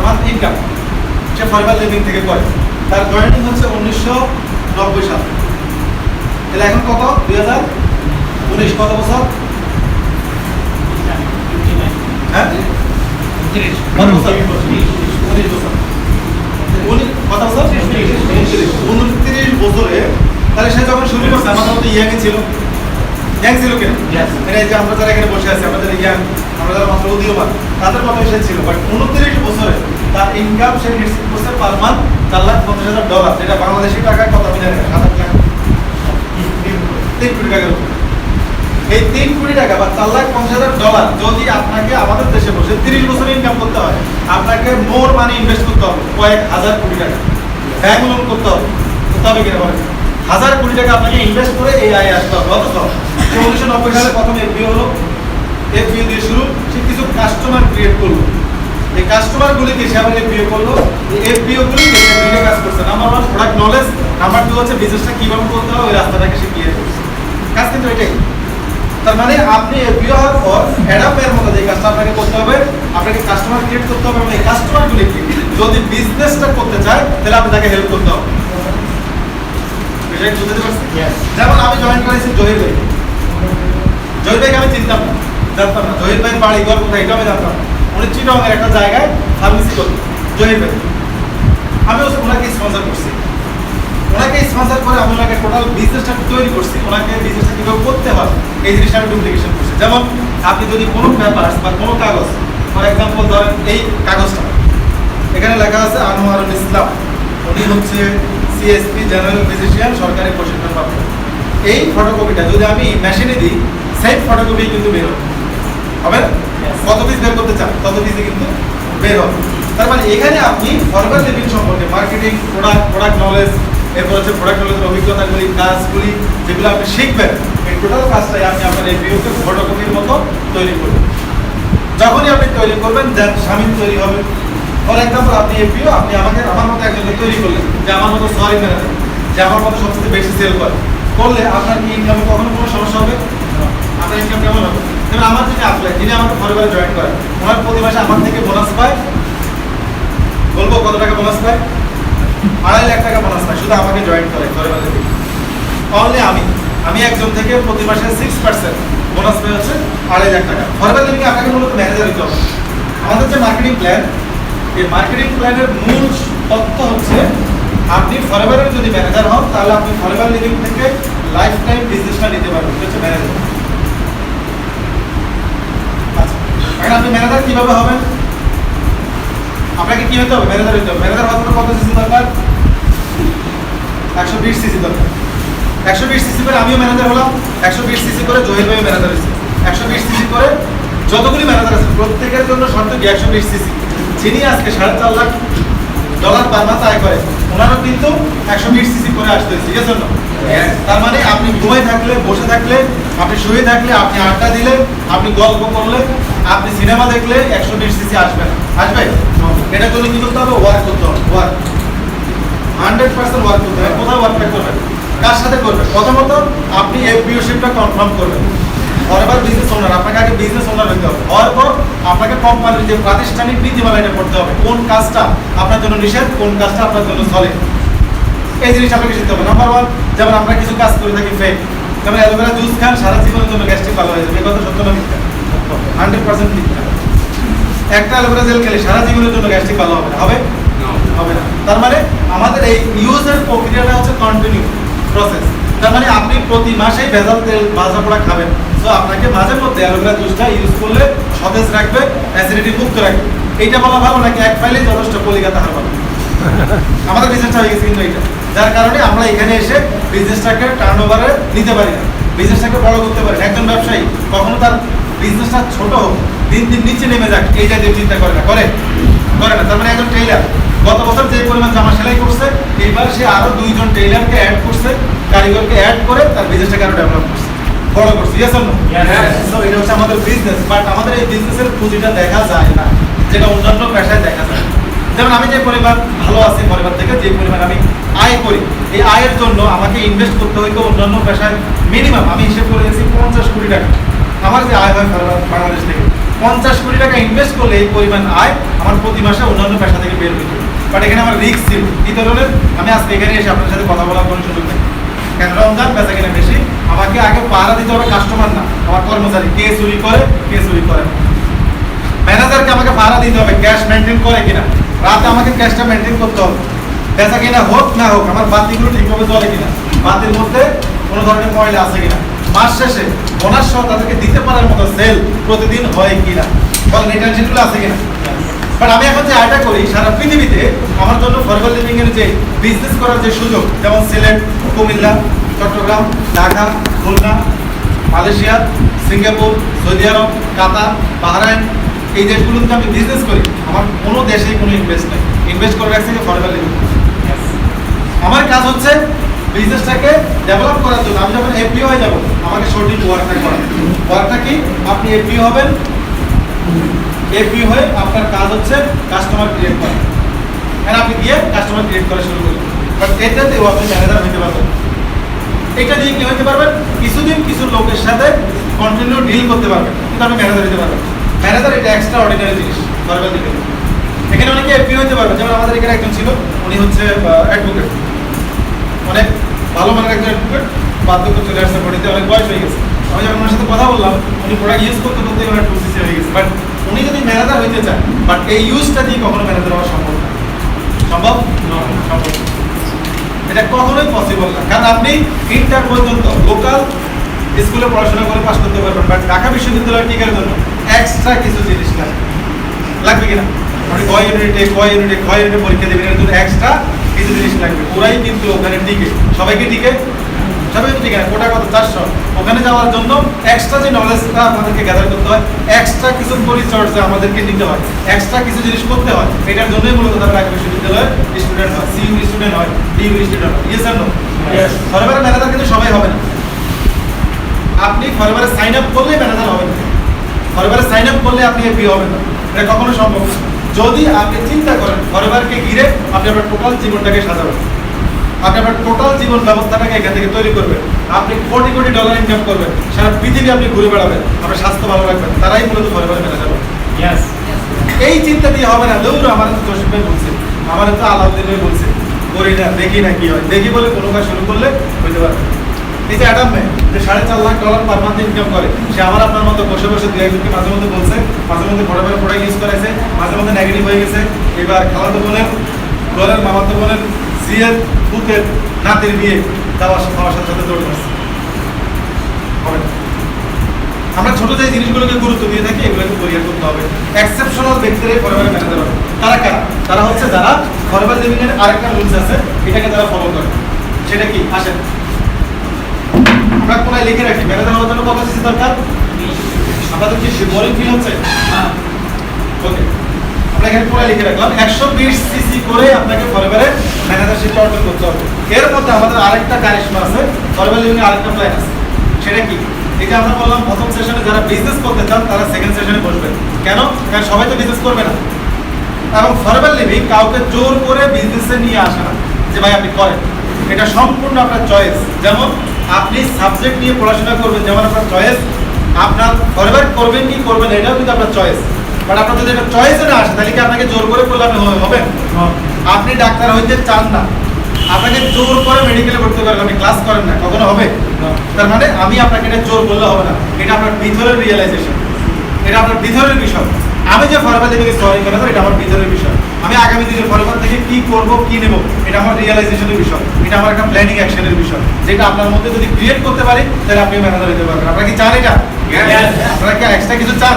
Month income সে formal living থেকে করে। তার জয়েনিং হচ্ছে 1990 সাল। তাহলে এখন কত? 2019, কত বছর? হ্যাঁ, 30 কত বছর? 19 বছর। কত বছর? 29 বছরে। তাহলে সে যখন শুরু করছে আমার মতো ইয়াং ছিল। ইয়াং ছিল কেন? মানে এই যে আমরা যারা এখানে বসে আছি, আমরা যারা ইয়াং, আমরা যারা মাত্র উদীয়মান, তাদের মতো সে ছিল। বাট 29 বছরে তার ইনকাম সে রিসিভ করছে পার মান্থ $4,50,000, যেটা বাংলাদেশি টাকায় কত আমি জানি না, 7 লাখ, 3 কোটি টাকার উপর। এই 3 কোটি টাকা বা $4,50,000 যদি আপনাকে আমাদের দেশে বসে 30 বছর ইনকাম করতে হয়, আপনাকে মোর মানি ইনভেস্ট করতে হবে, কয়েক হাজার কোটি টাকা ব্যাংক লোন করতে হবে কিনা বলেন? 1000 কোটি টাকা আপনাকে ইনভেস্ট করে এই আয় আসতে হবে। অথচ 1990 সালে প্রথম এফবিও হলো, এফবিও দিয়ে শুরু, সে কিছু কাস্টমার ক্রিয়েট করলো। এই কাস্টমারগুলিকে সে আবার এফবিও করলো, এই এফবিও গুলিকে সে দুইটা কাজ করছে। নাম্বার 1 প্রোডাক্ট নলেজ, নাম্বার 2 হচ্ছে বিজনেসটা কিভাবে করতে হবে, ওই রাস্তাটাকে সে ক্লিয়ার করছে। কাজ কিন্তু এটাই। তার মানে আপনি এফবিও হওয়ার পর অ্যাডাপের মতো যে কাজটা আপনাকে করতে হবে, আপনাকে কাস্টমার ক্রিয়েট করতে হবে এবং এই কাস্টমারগুলিকে যদি বিজনেসটা করতে চায় তাহলে আপনি তাকে হেল্প করতে হবে। বুঝতে পারছি? যেমন আমি জয়েন করেছি জহির ভাই। জহির ভাইকে আমি চিনতাম না, জানতাম না জহির ভাইয়ের বাড়ি ঘর কোথায়, এটা আমি জানতাম না। উনি চিটাগংয়ের একটা জায়গায় ফার্মেসি করতেন, জহির ভাই। আমি ওনাকে স্পন্সর করছি। ওনাকে স্পন্সর করে আমি ওনাকে টোটাল বিজনেসটা তৈরি করছি। ওনাকে বিজনেসটা কীভাবে করতে হয় এই জিনিসটা আমি ডুপ্লিকেশন করছি। যেমন আপনি যদি কোনো পেপারস বা কোনো কাগজ, ফর এক্সাম্পল ধরেন এই কাগজটা, এখানে লেখা আছে আনোয়ারুল ইসলাম, উনি হচ্ছে সিএসপি জেনারেল ফিজিশিয়ান, সরকারি প্রশিক্ষণপ্রাপ্ত। এই ফটোকপিটা যদি আমি মেশিনে দিই, সেম ফটোকপি কিন্তু বের হবে। কত পিস বের করতে চান তত পিসে কিন্তু বের হবে। তার মানে এখানে আপনি ফরমাল লিভিং সম্পর্কে মার্কেটিং, প্রোডাক্ট নলেজ, এরপর হচ্ছে প্রোডাক্ট নলেজের অভিজ্ঞতাগুলি, কাজগুলি যেগুলো আপনি শিখবেন, এই টোটাল কাজটাই আপনি আপনার এই ভিডিওকে ফটোকপির মতো তৈরি করবেন। যখনই আপনি তৈরি করবেন দেন স্বামী তৈরি হবে। ফর এক্সাম্পল আপনি এফবিও, আপনি আমার মতো একজনকে তৈরি করলেন, যে আমার মতো সরি ম্যানেজার, যে আমার মতো সবচেয়ে বেশি সেল করলে আপনার কি ইনকামে কখনো কোনো সমস্যা হবে? আপনার ইনকাম কেমন হবে? যেমন আমার যিনি আসলে, যিনি আমাকে পরিবারে জয়েন করেন, ওনার প্রতি মাসে আমার থেকে বোনাস পায়, বলবো কত টাকা বোনাস পায়? 2.5 লাখ টাকা বোনাস পায়, শুধু আমাকে জয়েন করে পরিবারে। অনলি আমি একজন থেকে প্রতি মাসে 6% বোনাস পেয়ে হচ্ছে 2.5 লাখ টাকা। পরিবারে লিখে আপনাকে মূলত ম্যানেজার হতে হবে। আমাদের যে মার্কেটিং প্ল্যান, এই মার্কেটিং প্ল্যানের মূল তথ্য হচ্ছে আপনি ফরএভারের যদি ম্যানেজার হন তাহলে আপনি ফরএভার লিভিং থেকে লাইফ টাইম বিজনেসটা নিতে পারবেন, হচ্ছে ম্যানেজার। আচ্ছা, এখন আপনি ম্যানেজার কিভাবে হবেন? আপনাকে কি হতে হবে? ম্যানেজার হতে হবে। ম্যানেজার হওয়ার কত সিসি দরকার? 120 সিসি দরকার। 120 সিসি করে আমিও ম্যানেজার হলাম, 120 সিসি করে জহির ভাইও ম্যানেজার হয়েছে, 120 সিসি করে যতগুলি ম্যানেজার আছে প্রত্যেকের জন্য শর্ত কি 120 সিসি। যিনি আজকে $4.5 লাখ পার মাস আয় করে, ওনারও কিন্তু 120 সিসি করে আসতে হয়েছে। ঠিক আছে না? তার মানে আপনি ঘুমাই থাকলে, বসে থাকলে, আপনি শুয়ে থাকলে, আপনি আড্ডা দিলে, আপনি গল্প করলে, আপনি সিনেমা দেখলে 120 সিসি আসবে না। আসবে? এটার জন্য কি করতে হবে? ওয়ার্ক করতে হবে। ওয়ার্ক 100% ওয়ার্ক করতে হবে। কোথায় ওয়ার্কটা করবেন? কার সাথে করবেন? প্রথমত আপনি এফবিওশিপটা কনফার্ম করবেন। ফরএভার বিজনেস ওনার, আপনাকে আগে বিজনেস ওনার হতে হবে। হওয়ার পর আপনাকে কোম্পানির যে প্রাতিষ্ঠানিক নীতিমালা এটা করতে হবে, কোন কাজটা আপনার জন্য নিষেধ, কোন কাজটা আপনার জন্য চলে, এই জিনিসটা আপনাকে শিখতে হবে। নাম্বার 1, যেমন আমরা কিছু কাজ করে থাকি ফেক, যেমন অ্যালোভেরা জুস খান, সারা জীবনের জন্য গ্যাস্ট্রিক ভালো হয়ে যাবে। এই কথা সত্য না মিথ্যা? 100% মিথ্যা। একটা অ্যালোভেরা জেল খেলে সারা জীবনের জন্য গ্যাস্ট্রিক ভালো হবে না? হবে না। তার মানে আমাদের এই ইউজের প্রক্রিয়াটা হচ্ছে কন্টিনিউ প্রসেস। তার মানে আপনি প্রতি মাসেই ভেজাল তেল, ভাজা পোড়া খাবেন, সো আপনাকে মাঝে মধ্যে অ্যালোভেরা জুসটা ইউজ করলে সতেজ রাখবে, অ্যাসিডিটি মুক্ত রাখবে। এইটা বলা ভালো নাকি এক ফাইলে যথেষ্ট কলিকাতা হার ভালো? আমাদের বিজনেসটা হয়ে গেছে কিন্তু এইটা, যার কারণে আমরা এখানে এসে বিজনেসটাকে টার্নওভারে নিতে পারি না, বিজনেসটাকে বড় করতে পারি না। একজন ব্যবসায়ী কখনো তার বিজনেসটা ছোট হোক, দিন দিন নিচে নেমে যাক, এই জাতীয় চিন্তা করে না। করে না। তার মানে একজন টেইলার গত বছর যে পরিমাণ জামা সেলাই করছে, এইবার সে আরো 2 জন টেইলারকে অ্যাড করছে, কারিগরকে অ্যাড করে তার বিজনেসটাকে আরো ডেভেলপ করছে, বড় করছে। Yes or no? সো এটা হচ্ছে আমাদের বিজনেস। বাট আমাদের এই বিজনেসের পুঁজিটা দেখা যায় না, যেটা অন্যান্য পেশায় দেখা যায়। যেমন আমি যে পরিমাণ ভালো আছি, পরিবার থেকে যে পরিমাণ আমি আয় করি, এই আয়ের জন্য আমাকে ইনভেস্ট করতে হইতো অন্যান্য পেশায় মিনিমাম আমি হিসেব করে গেছি 50 কোটি টাকা আমার যে আয় হয় বাংলাদেশ থেকে, 50 কোটি টাকা ইনভেস্ট করলে এই পরিমাণ আয় আমার প্রতি মাসে অন্যান্য পেশা থেকে বের হইতো। বাট এখানে আমার রিস্ক ছিল কি ধরনের, আমি আজকে এখানে এসে আপনার সাথে কথা বলার কোনো সুযোগ নেই। কেন রমজান বেচা কিনা বেশি, আমাকে আগে পাহারা দিতে হবে কাস্টমার না আমার কর্মচারী, কে চুরি করে কে চুরি করে। ম্যানেজারকে আমাকে পাহারা দিতে হবে ক্যাশ মেনটেন করে কিনা, রাতে আমাকে ক্যাশটা মেনটেন করতে হবে। বেচা কিনা হোক না হোক আমার বাতিগুলো ঠিকভাবে চলে কিনা, বাতির মধ্যে কোনো ধরনের ময়লা আছে কিনা, মাস শেষে বোনাস সহ তাদেরকে দিতে পারার মতো সেল প্রতিদিন হয় কিনা, বলেন এই টেনশনগুলো আছে কিনা। বাট আমি এখন যে আয়টা করি সারা পৃথিবীতে আমার জন্য ফরএভার লিভিং এর যে বিজনেস করার যে সুযোগ, যেমন Sylhet, Comilla, Chittagong, Dhaka, Khulna, Malaysia, Singapore, Saudi Arab, Qatar, Bahrain, এই দেশগুলোতে আমি বিজনেস করি। আমার কোনো দেশেই কোনো ইনভেস্ট নেই, ইনভেস্ট করে রাখছি ফরএভার লিভিং। আমার কাজ হচ্ছে বিজনেসটাকে ডেভেলপ করার জন্য। আমি যখন এফপিও হয়ে যাব আমাকে সঠিক ওয়ার্কটা করা। ওয়ার্কটা কি, আপনি এফপিও হবেন, এফপিও হয়ে আপনার কাজ হচ্ছে কাস্টমার ক্রিয়েট করা। হ্যাঁ, আপনি গিয়ে কাস্টমার ক্রিয়েট করা শুরু করবেন। বাট এটাতেও আপনি ম্যানেজার হতে পারবেন। এটা দিয়ে কি হতে পারবেন, কিছুদিন কিছু লোকের সাথে কন্টিনিউ ডিল করতে পারবেন, কিন্তু আপনি ম্যানেজার হতে পারবেন। ম্যানেজার এটা এক্সট্রা অর্ডিনারি জিনিস ফরএভার লিভিং। এখানে অনেকে এফপিও হতে পারবেন, যেমন আমাদের এখানে একজন ছিল, উনি হচ্ছে অ্যাডভোকেট, অনেক ভালো মানের একজন অ্যাডভোকেট, বার্ধক্য চলে আসছে, বডিতে অনেক বয়স হয়ে গেছে। আমি যখন ওনার সাথে কথা বললাম, উনি প্রোডাক্ট ইউজ করতে করতে ওনার 2cc হয়ে গেছে। বাট উনি যদি ম্যানেজার হইতে চান, বাট এই ইউজটা দিয়ে কখনো ম্যানেজার হওয়া সম্ভব না। সম্ভব সম্ভব এটা কখনোই পসিবল না। কারণ আপনি ইন্টার পর্যন্ত লোকাল স্কুলে পড়াশোনা করে পাস করতে পারবেন, বাট ঢাকা বিশ্ববিদ্যালয়ের টিকার জন্য এক্সট্রা কিছু জিনিস লাগবে কিনা, আপনি ক ইউনিটে পরীক্ষা দেবেন, এর জন্য এক্সট্রা কিছু জিনিস লাগবে। ওরাই কিন্তু ওখানে টিকে, সবাইকে টিকে, সবাইকে টিকে না, কোটা কত 400। ওখানে যাওয়ার জন্য এক্সট্রা যে নলেজটা আমাদেরকে গ্যাদার করতে হয়, এক্সট্রা কিছু পরিচর্যা আমাদেরকে নিতে হয়, এক্সট্রা কিছু জিনিস করতে হয়। এটার জন্যই মূলত তারা ঢাকা বিশ্ববিদ্যালয়ের স্টুডেন্ট হয়, সিইউ স্টুডেন্ট হয়, ডিইউ স্টুডেন্ট হয়। ইয়েস আর নো? ফরএভার ম্যানেজার কিন্তু সবাই হবে না। আপনি ফরএভারে সাইন আপ করলে ম্যানেজার হবেন না, ফরএভারে সাইন আপ করলে আপনি এফপি হবেন না, এটা কখনো সম্ভব না। যদি আপনি চিন্তা করেন ফরএভারকে ঘিরে আপনি আপনার টোটাল জীবনটাকে সাজাবেন, আপনি আপনার টোটাল জীবন ব্যবস্থাটাকে এখান থেকে তৈরি করবেন, আপনি কোটি কোটি ডলার ইনকাম করবেন, সারা পৃথিবী আপনি ঘুরে বেড়াবেন, আপনার স্বাস্থ্য ভালো রাখবেন, তারাই মূলত ফরএভার ম্যানেজার হবে। এই চিন্তা দিয়ে হবে না। দৌড় আমার তো জসিম ভাই বলছে, আমার তো আলাউদ্দিন ভাই বলছে, করি না, দেখি না কি হয়, দেখি বলে কোনো কাজ শুরু করলে হইতে পারবে। এই যে অ্যাডাম ভাই, যে $4.5 লাখ পার মান্থ ইনকাম করে, সে আমার আপনার মতো বসে বসে দু একজনকে মাঝে মধ্যে বলছে, মাঝে মধ্যে ফরএভার প্রোডাক্ট ইউজ করেছে, মাঝে মধ্যে নেগেটিভ হয়ে গেছে। এবার খালাতো বোনের, দলের মামাতো বোনের, জিয়ের পুতের নাতির বিয়ে যাওয়ার সাথে সাথে দৌড় মারছে। হবে না। আমরা ছোট যে জিনিসগুলোকে গুরুত্ব দিয়ে থাকি, এগুলোকে পরিহার করতে হবে। এক্সেপশনাল ব্যক্তিরাই ফরএভার ম্যানেজার হবে। তারা কারা? তারা হচ্ছে যারা ফরএভার লিভিং এর আরেকটা রুলস আছে, এটাকে তারা ফলো করে। সেটা কি? আসেন আমরা কোনায় লিখে রাখি, ম্যানেজার হওয়ার জন্য কত সিসি দরকার? আপনাদের কি বোরিং ফিল হচ্ছে? ওকে, আমরা এখানে কোনায় লিখে রাখলাম 120 সিসি করে আপনাকে ফরএভারে ম্যানেজারশিপ অর্জন করতে হবে। এর মধ্যে আমাদের আরেকটা কারিশমা আছে, ফরএভার লিভিং এর আরেকটা প্ল্যান আছে। সেটা কি? এটা আমরা বললাম প্রথম সেশনে যারা বিজনেস করতে চান তারা সেকেন্ড সেশনে বসবেন। কেন? কারণ সবাই তো বিজনেস করবে না, এবং ফরএভার লিভিং কাউকে জোর করে বিজনেসে নিয়ে আসে না যে ভাই আপনি করেন। এটা সম্পূর্ণ আপনার চয়েস। যেমন আপনি সাবজেক্ট নিয়ে পড়াশোনা করবেন, যেমন আপনার চয়েস, আপনার ফরএভার করবেন কি করবেন এটাও কিন্তু আপনার চয়েস। বাট আপনার যদি এটা চয়েসে না আসে, তাহলে কি আপনাকে জোর করে করলে আপনি হবেন? আপনি ডাক্তার হইতে চান না, আপনাকে জোর করে মেডিকেলে ভর্তি করেন, আপনি ক্লাস করেন না, কখনো হবে? তার মানে আমি আপনাকে এটা জোর করলে হবে না, এটা আপনার ভিতরের রিয়েলাইজেশন, এটা আপনার ভিতরের বিষয়। আমি যে ফরএভার লিভিং সরি করে এটা আমার ভিতরের বিষয়। আমি আগামী দিনে ফরএভার থেকে কি করব কি নেব, এটা আমার রিয়েলাইজেশনের বিষয়, এটা আমার একটা প্ল্যানিং অ্যাকশনের বিষয়, যেটা আপনার মধ্যে যদি ক্রিয়েট করতে পারি তাহলে আপনি ম্যানেজার হতে পারবেন। আপনারা কি চান এটা? আপনারা কি এক্সট্রা কিছু চান?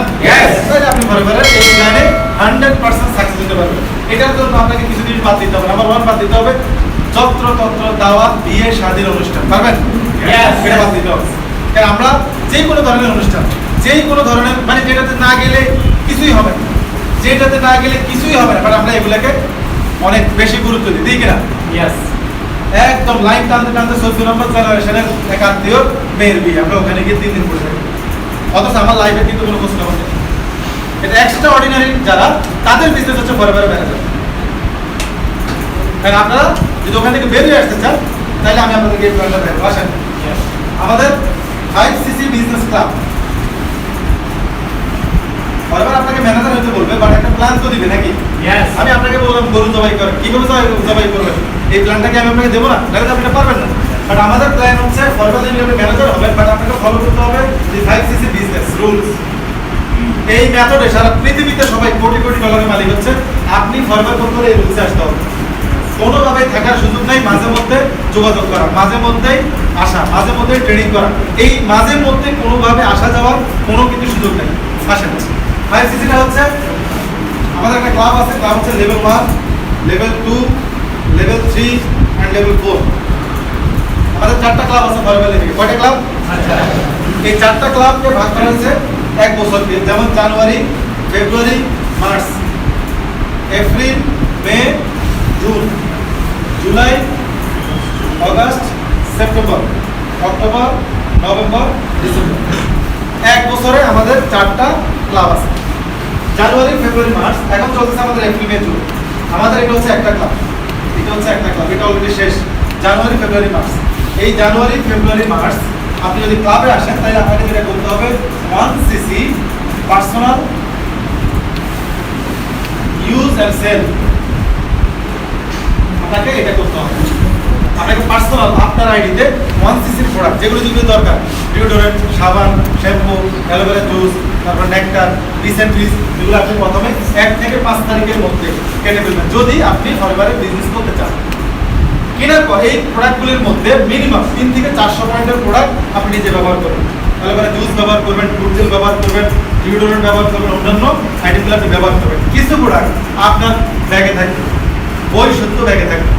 তাহলে আপনি ফরএভারের এই প্ল্যানে 100% সাকসেস হতে পারবেন। এটার জন্য আপনাকে কিছু জিনিস বাদ দিতে হবে। নাম্বার 1 বাদ দিতে হবে যত্রতত্র দাওয়াত, বিয়ে, শাদীর অনুষ্ঠান। পারবেন? এটা বাদ দিতে হবে। কারণ আমরা যে কোনো ধরনের অনুষ্ঠান, যেই কোনো ধরনের, মানে যেটাতে না গেলে কিছুই হবে না, যেটাতে না গেলে কিছুই হবে না, কারণ আমরা এগুলোকে অনেক বেশি গুরুত্ব দিই, দিই কিনা? একদম লাইন টানতে টানতে 14 নম্বর জেনারেশনের এক আত্মীয় মেয়ের বিয়ে, আমরা ওখানে গিয়ে 3 দিন পড়ে থাকি, অথচ আমার লাইফে কিন্তু কোনো খোঁজ খবর নেই। এটা এক্সট্রা অর্ডিনারি যারা, তাদের বিজনেস হচ্ছে ফরএভার ম্যানেজার। কারণ আপনারা যদি ওখান থেকে বেরিয়ে আসতে চান, তাহলে আমি আপনাদেরকে এই প্ল্যানটা দেখাবো। আসেন, আমাদের 5cc বিজনেস ক্লাব, ফরওয়ার্ড আপনাকে ম্যানেজার হতে বলবে, বাট একটা প্ল্যান তো দিবে নাকি? আমি আপনাকে বললাম গরু জবাই করেন, কিভাবে জবাই করবেন, এই প্ল্যানটা কি আমি আপনাকে দেবো না? তাহলে আপনি এটা পারবেন না। বাট আমাদের প্ল্যান হচ্ছে ফরওয়ার্ড আপনি ম্যানেজার হবেন, বাট আপনাকে ফলো করতে হবে যে 5cc বিজনেস রুলস। এই মেথডে সারা পৃথিবীতে সবাই কোটি কোটি ডলারের মালিক হচ্ছে। আপনি ফরওয়ার্ড করতে হলে এই রুলসে আসতে হবে। কোনোভাবেই থাকার সুযোগ নাই, মাঝে মধ্যে যোগাযোগ করা, মাঝে মধ্যেই আসা, মাঝে মধ্যে ট্রেনিং করা, এই মাঝে মধ্যে কোনোভাবে আসা যাওয়ার কোনো কিন্তু সুযোগ নেই। আসেন 5cc হচ্ছে আমাদের একটা ক্লাব আছে, ক্লাব হচ্ছে level 1, level 2, level 3 and level 4। আমাদের 4টা ক্লাব আছে ফরওয়ার্ড লেভেলে। কয়টা ক্লাব? এই 4টা ক্লাবকে ভাগ করা হয়েছে এক বছর দিয়ে, যেমন January, February, March, April, May, June, July, August, September, October, November, December. এক বছরে আমাদের 4টা ক্লাব আছে, জানুয়ারি, ফেব্রুয়ারি, মার্চ। এখন চলতেছে আমাদের এপ্রিল, মে, জুন। আমাদের এটা হচ্ছে একটা ক্লাব, এটা হচ্ছে একটা ক্লাব, এটা অলরেডি শেষ। জানুয়ারি, ফেব্রুয়ারি, মার্চ। এই জানুয়ারি, ফেব্রুয়ারি, মার্চ আপনি যদি ক্লাবে আসেন তাহলে আপনাকে যেটা করতে হবে 1cc personal use end sale, আপনাকে এটা করতে হবে। আপনাকে পার্সোনাল আপনার আইডিতে 1cc প্রোডাক্ট যেগুলো যেগুলো দরকার, ডিওডোরেন্ট, সাবান, শ্যাম্পু, অ্যালোভেরা জুস, তারপর নেকটার, রিসেন্টলিস, এগুলো আপনি প্রথমে 1 থেকে 5 তারিখের মধ্যে কেটে ফেলবেন যদি আপনি ফরওয়ার্ডে বিজনেস করতে চান। কেনার পর এই প্রোডাক্টগুলির মধ্যে মিনিমাম 3 থেকে 400 পয়েন্টের প্রোডাক্ট আপনি নিজে ব্যবহার করবেন। অ্যালোভেরা জুস ব্যবহার করবেন, ফ্রুট জেল ব্যবহার করবেন, ডিওডোরেন্ট ব্যবহার করবেন, অন্যান্য আইটেমগুলো আপনি ব্যবহার করবেন। কিছু প্রোডাক্ট আপনার ব্যাগে থাকবে, বই সত্য ব্যাগে থাকবে।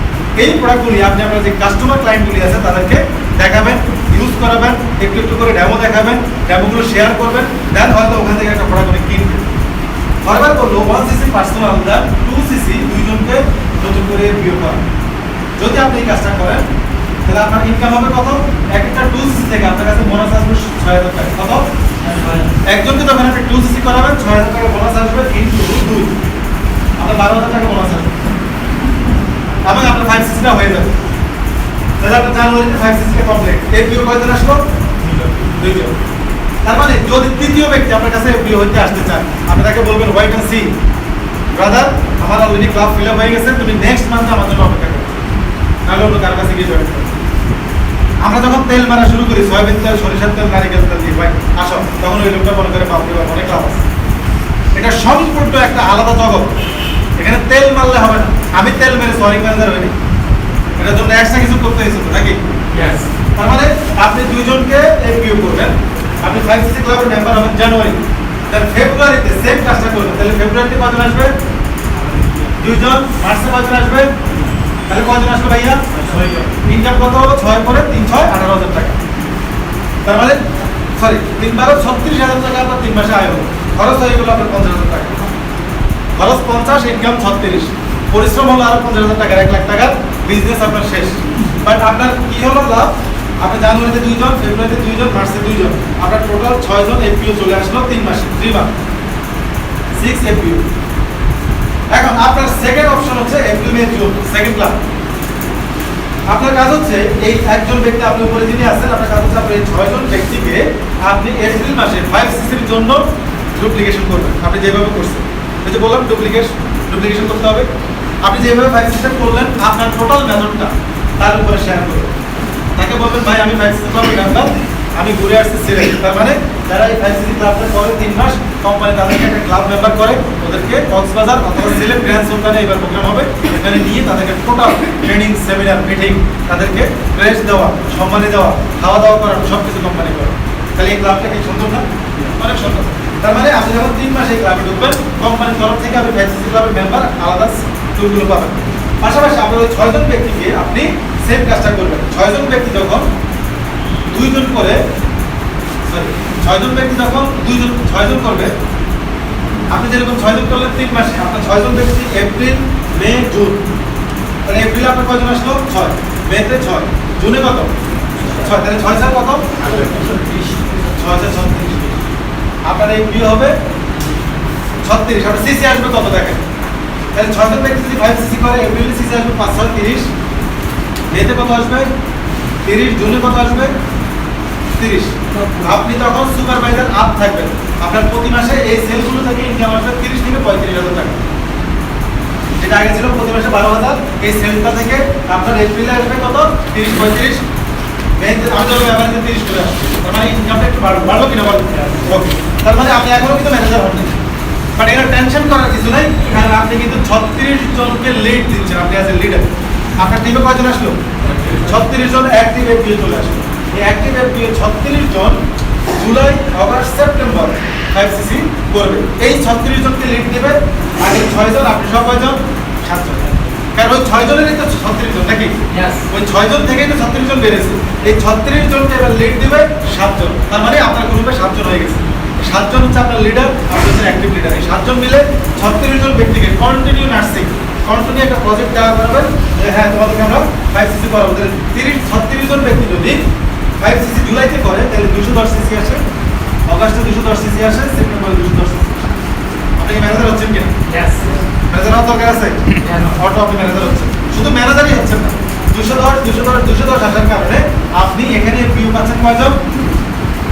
এই প্রোডাক্টগুলি আপনি আপনার যে কাস্টমার ক্লায়েন্টগুলি আছে তাদেরকে দেখাবেন, ইউজ করাবেন, একটু একটু করে ডেমো দেখাবেন, ডেমোগুলো শেয়ার করবেন, দেন হয়তো ওখান থেকে একটা প্রোডাক্ট উনি কিনবেন। ফরওয়ার্ড করলো 1cc পার্সোনাল, দেন 2cc দুইজনকে নতুন করে বিয়ে করা। যদি আপনি এই কাজটা করেন তাহলে আপনার ইনকাম হবে কত? একটা 2cc থেকে আপনার কাছে বোনাস আসবে 6000 টাকা। কত? একজনকে যখন আপনি 2cc করাবেন 6000 টাকা বোনাস আসবে, ইনটু 2 আপনার 12000 টাকা বোনাস আসবে, এবং আপনার 5cc হয়ে যাবে। তাহলে আপনার জানুয়ারিতে 5cc কমপ্লিট। এফবিও কয়জন আসলো? 2 জন। তার মানে যদি তৃতীয় ব্যক্তি আপনার কাছে এফবিও হইতে আসতে চান, আপনি তাকে বলবেন ওয়েট এন্ড সি ব্রাদার, আমার অলরেডি ক্লাব ফিল আপ হয়ে গেছে, তুমি নেক্সট মান্থে আমার জন্য অপেক্ষা করো, নাহলে অন্য কার কাছে গিয়ে জয়েন করো। আমরা যখন তেল মারা শুরু করি, সয়াবিন তেল, সরিষার তেল, নারিকেল তেল দিয়ে ভাই আসো, তখন ওই লোকটা মনে করে বাপরে বাপ অনেক লাভ আছে। এটা সম্পূর্ণ একটা আলাদা জগৎ। এখানে তেল মারলে হবে না। আমি তেল মেরে সয়াবিন ম্যানেজার হইনি, এটার জন্য এক্সট্রা কিছু করতে হয়েছে তো নাকি? তার মানে আপনি 2 জনকে এফবিও করবেন, আপনি 5cc ক্লাবের মেম্বার হবেন জানুয়ারি, তাহলে ফেব্রুয়ারিতে সেম কাজটা করবেন। তাহলে ফেব্রুয়ারিতে কজন আসবে? 2 জন। মার্চে কজন আসবে? তাহলে কজন আসবে ভাইয়া? 6 জন। ইনকাম কত হলো? 6 করে 3 6 18000 টাকা। তার মানে সরি 3 12 36000 টাকা আপনার 3 মাসে আয় হলো। খরচ হয়ে গেল আপনার 50000 টাকা। খরচ 50, ইনকাম 36, পরিশ্রম হলো আরো 50000 টাকা, 1 লাখ টাকার বিজনেস আপনার শেষ। বাট আপনার কি হলো লাভ? আপনি জানুয়ারিতে 2 জন, ফেব্রুয়ারিতে 2 জন, মার্চে 2 জন, আপনার টোটাল 6 জন এফপিও চলে আসলো 3 মাসে, 3 মাস 6 এফপিও। এখন আপনার সেকেন্ড অপশন হচ্ছে April, May, June, second club. আপনার কাজ হচ্ছে এই একজন ব্যক্তি আপনি উপরে যিনি আছেন, আপনার কাজ হচ্ছে আপনি এই 6 জন ব্যক্তিকে আপনি এপ্রিল মাসে 5cc-র জন্য ডুপ্লিকেশন করবেন। আপনি যেভাবে করছেন, এই যে বললাম ডুপ্লিকেশন করতে হবে। আপনি যেভাবে 5cc করলেন আপনার টোটাল মেথডটা তার উপরে শেয়ার করবেন। তাকে বলবেন ভাই আমি 5cc ক্লাবের মেম্বার, আমি ঘুরে আসছি সিলেট। তার মানে যারা এই 5cc ক্লাবটা করে 3 মাস, কোম্পানি তাদেরকে একটা ক্লাব মেম্বার করে, ওদেরকে কক্সবাজার অথবা সিলেট গ্র্যান্ড সুলতানে এবার প্রোগ্রাম হবে, এখানে নিয়ে তাদেরকে টোটাল ট্রেনিং, সেমিনার, মিটিং, তাদেরকে প্রেস দেওয়া, সম্মানী দেওয়া, খাওয়া দাওয়া করানো, সব কিছু কোম্পানি করে। তাহলে এই ক্লাবটা কি সুন্দর না? অনেক সুন্দর। তার মানে আপনি যখন 3 মাস এই ক্লাবে ঢুকবেন, কোম্পানির তরফ থেকে আপনি 5cc ক্লাবের মেম্বার আলাদা টুলগুলো পাবেন। পাশাপাশি আপনার ওই 6 জন ব্যক্তিকে আপনি সেম কাজটা করবেন। 6 জন ব্যক্তি যখন 2 জন করে, সরি 6 জন ব্যক্তি যখন 6 জন করবে, আপনি যেরকম 6 জন করলেন 3 মাসে, আপনার 6 জন ব্যক্তি এপ্রিল, মে, জুন, তাহলে এপ্রিলে আপনার কয়জন আসলো? 6, মেতে 6, জুনে কত? 6, তাহলে 6 4 কত? 6 36। আপনার এই বিয়ে হবে 36, আপনার সিসি আসবে কত দেখেন। তাহলে 6 জন ব্যক্তি যদি 5cc করে, এপ্রিলে সিসি আসবে 5 6 30, মেতে কত আসবে? 30, জুনে কত আসবে? 30। আপনি তখন সুপারভাইজার আপ থাকবেন। আপনার প্রতি মাসে এই সেলগুলো থেকে ইনকাম আসবে 30 থেকে 35,000 টাকা। যেটা আগে ছিল প্রতি মাসে 12,000, এই সেলটা থেকে আপনার এপ্রিলে আসবে কত 30-35, আমি ধরো এভারেজে 30 চলে আসবে। তার মানে ইনকামটা একটু বাড়লো কিনা বলো? ওকে, তার মানে আপনি এখনো কিন্তু ম্যানেজার হননি, বাট এটা টেনশন করার কিছু নাই, কারণ আপনি কিন্তু 36 জনকে লিড দিচ্ছেন। আপনি অ্যাজ এ লিডার, আপনার টিমে কয়জন আসলো? 36 জন অ্যাক্টিভ এফপিও চলে আসলো। এই অ্যাক্টিভ এফপিও 36 জন জুলাই, অগাস্ট, সেপ্টেম্বর 5cc করবে। এই 36 জনকে লিড দেবে আগে 6 জন, আপনি সব কয়জন? 7 জন। কারণ ওই 6 জনেরই তো 36 জন নাকি? ওই 6 জন থেকেই তো 36 জন বেড়েছে। এই 36 জনকে এবার লিড দেবে 7 জন, তার মানে আপনার গ্রুপে 7 জন হয়ে গেছে। 7 জন হচ্ছে আপনার লিডার, আপনি হচ্ছেন অ্যাক্টিভ লিডার। এই 7 জন মিলে 36 জন ব্যক্তিকে কন্টিনিউ নার্সিং, কন্টিনিউ একটা প্রজেক্ট দেওয়া করাবেন। হ্যাঁ, তোমাদেরকে আমরা 5cc করাবো। 36 জন ব্যক্তি যদি 5cc জুলাইতে করে, তাহলে 210cc আসে, অগাস্টে 210cc আসে, সেপ্টেম্বরে 210cc। আপনি কি ম্যানেজার হচ্ছেন কিনা? ম্যানেজার হওয়ার দরকার আছে? অটো আপনি ম্যানেজার হচ্ছেন, শুধু ম্যানেজারই হচ্ছেন না। 210 আসার কারণে আপনি এখানে পিউ পাচ্ছেন কয়জন?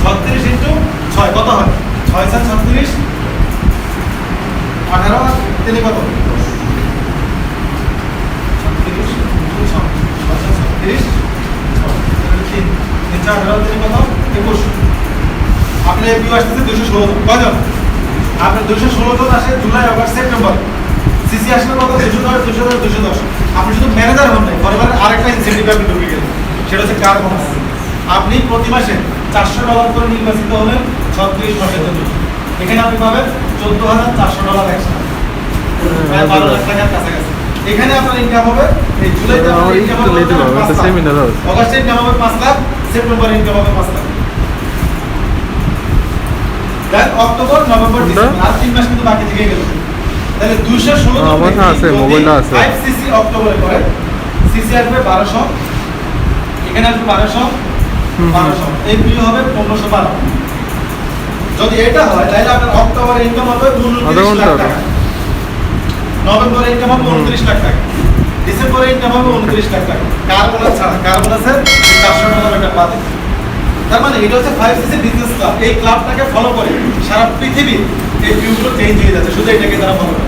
36 ইন্টু 6 কত হয়? 6 4 36, 18 আর 3 কত? 36 ইন্টু 6, 36, 3 4 18 3 কত? 21। আপনার পিউ আসতেছে 216 জন। কয়জন? আপনার 216 জন আসে জুলাই, অগাস্ট, সেপ্টেম্বর। সিসি আসলে কত? 210। আপনি শুধু ম্যানেজার হন নাই, পরের আরেকটা ইনসেন্টিভ আপনি ঢুকে গেলেন, সেটা হচ্ছে কার বোনাস। আপনি প্রতি মাসে $400 করে নির্বাচিত হলেন 36 মাসের জন্য। এখানে আপনি পাবেন $14,400 এক্সট্রা, প্রায় 12 লাখ টাকার কাছাকাছি। এখানে আপনার ইনকাম হবে এই জুলাইতে আপনার ইনকাম হবে 5 লাখ, অগাস্টে ইনকাম হবে 5 লাখ, সেপ্টেম্বরে ইনকাম হবে 5 লাখ। দেন অক্টোবর, নভেম্বর, ডিসেম্বর আর 3 মাস কিন্তু বাকি থেকে গেল। তাহলে 216 আছে, মোবাইলটা আছে। 5cc অক্টোবরে করে, সিসি আসবে 1200, এখানে আসবে 1200, এই বিল হবে 1512। যদি এটা হয় তাহলে আপনার অক্টোবরে ইনকাম হবে 29 লাখ টাকা, নভেম্বরে ইনকাম হবে 29 লাখ টাকা, ডিসেম্বরে ইনকাম হবে 29 লাখ টাকা। কার বোনাস ছাড়া, কার বোনাসে $400 একটা পাবে। তার মানে এটা হচ্ছে 5cc বিজনেস ক্লাব। এই ক্লাবটাকে ফলো করে সারা পৃথিবী এই ভিউগুলো চেঞ্জ হয়ে যাচ্ছে, শুধু এটাকে তারা ফলো করে।